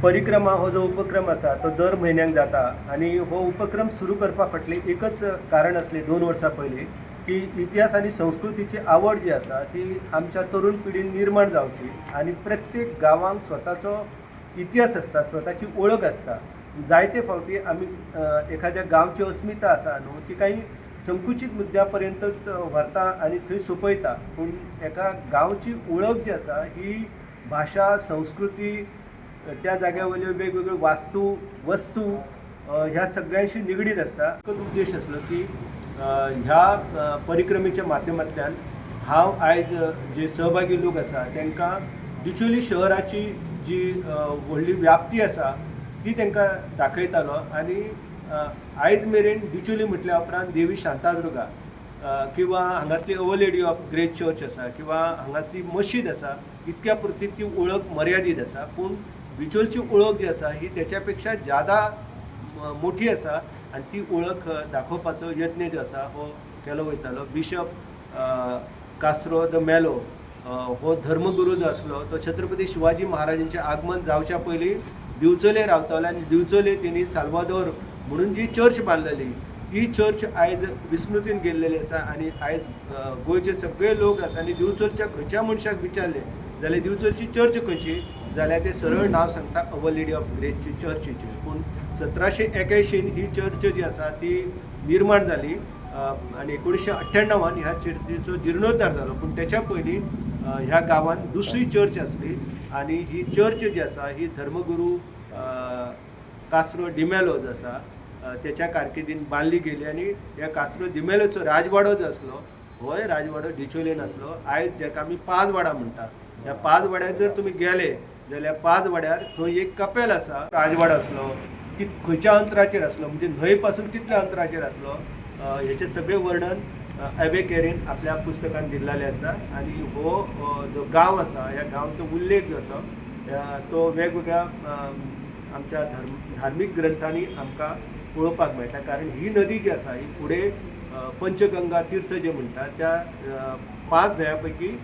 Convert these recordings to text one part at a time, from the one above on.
परिक्रमा हो जो उपक्रम असा तो दर म्हयन्याक जाता आणि हो उपक्रम सुरू करपा फाटलें एकच कारण असलें 2 वर्सां पयलीं की इतिहास आणि संस्कृतीची आवड जी आसा ती आमच्या तरुण पिढीन निर्माण जावची आणि प्रत्येक गांवांक स्वताचो इतिहास आसता, स्वताची ओळख आसता. जायते फावटी आमी एखाद्या गांवची अस्मिता आसा न्हू ती काही संकुचित मुद्द्या पर्यंत व्हरता आणि थंय सोंपयता. पूण एका गांवची ओळख जी आसा ही भाषा, संस्कृती, त्या जाग्यावयल्यो वेगवेगळ्यो वास्तू, वस्तू ह्या सगळ्यांशी निगडीत आसता. एकच उद्देश आसलो की ह्या परिक्रमेच्या माध्यमांतल्यान हांव आयज जे सहभागी लोक आसा तांकां डिचोली शहराची जी व्हडली व्याप्ती आसा ती तांकां दाखयतालो आणि आयज मेरेन डिचोली म्हटल्या उपरांत देवी शांतादुर्गा किंवा हांगासली our lady of great church आसा किंवा हांगासली मशीद आसा इतक्या पुरती ती ओळख मर्यादीत आसा. पूण डिचोलची ओळख जी आसा ही त्याच्या पेक्षा ज्यादा मोठी आसा आणि ती ओळख दाखोवपाचो यत्न जो आसा हो केलो वयतालो. बिशप कास्त्रो द मेलो हो धर्मगुरू जो आसलो तो छत्रपती शिवाजी महाराजांचें आगमन जावच्या पयलीं दिवचले रावतालो आणि दिवचले तेणी साल्वादोर म्हणून जी चर्च बांदलेली ती चर्च आयज विस्मृतीन गेल्लेली आसा. आणि आयज गोंयचे सगळे लोक आसा आनी दिवचलच्या खंयच्या मनशाक विचारले जाल्यार दिवचलची चर्च खंयची जाल्यार ते सरळ नांव सांगता अवर लेडी ऑफ ग्रेसची चर्चीचें. पूण 1781 ही चर्च जी आसा ती निर्माण जाली आणि 1998 ह्या चर्चीचो जिर्णोद्धार जालो. पूण तेच्या पयलीं ह्या गांवांत दुसरी चर्च आसली आणि ही चर्च जी आसा ही धर्मगुरू कास्त्रो डिमेलो जो आसा त्याच्या कारकिर्दीन बांदली गेली. आणि ह्या कास्त्रो डिमेलोचो राजवाडो जो आसलो होय राजवाडो डिचोलेन आसलो. आयज जेका आमी पांच वाडा म्हणटा ह्या पांच वाड्यार जर तुमी गेले जाल्यार पांच वाड्यार थंय एक कपेल आसा. राजवाडो आसलो की खंयच्या अंतराचेर आसलो म्हणजे न्हंय पासून कितल्या अंतराचेर आसलो हेचें सगळें वर्णन एबे केरीन आपल्या पुस्तकान दिल्लेलें आसा. आणि हो जो गांव आसा ह्या गांवचो उल्लेख जो आसा तो वेगवेगळ्या आमच्या धार्मीक ग्रंथांनी आमकां पळोवपाक मेळटा. कारण ही नदी जी आसा ही फुडें पंचगंगा तीर्थ जे म्हणटा त्या 5 न्हंयां पैकी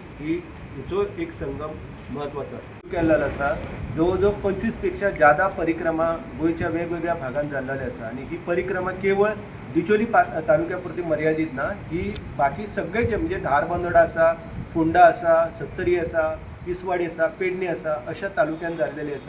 हिचो एक संगम महत्वाचो आसा केल्लो आसा. जवळ जवळ 25 पेक्षा ज्यादा परिक्रमा गोंयच्या वेगवेगळ्या भागांत जाल्लेली आसा. आणि ही परिक्रमा केवळ डिचोली तालुक्या पुरती मर्यादीत ना, ही बाकी सगळे जे म्हणजे धारबांदोडा आसा, फोंडा आसा, सत्तरी आसा, तिसवाडी आसा, पेडणे आसा अशा तालुक्यांत जाल्लेली आसा.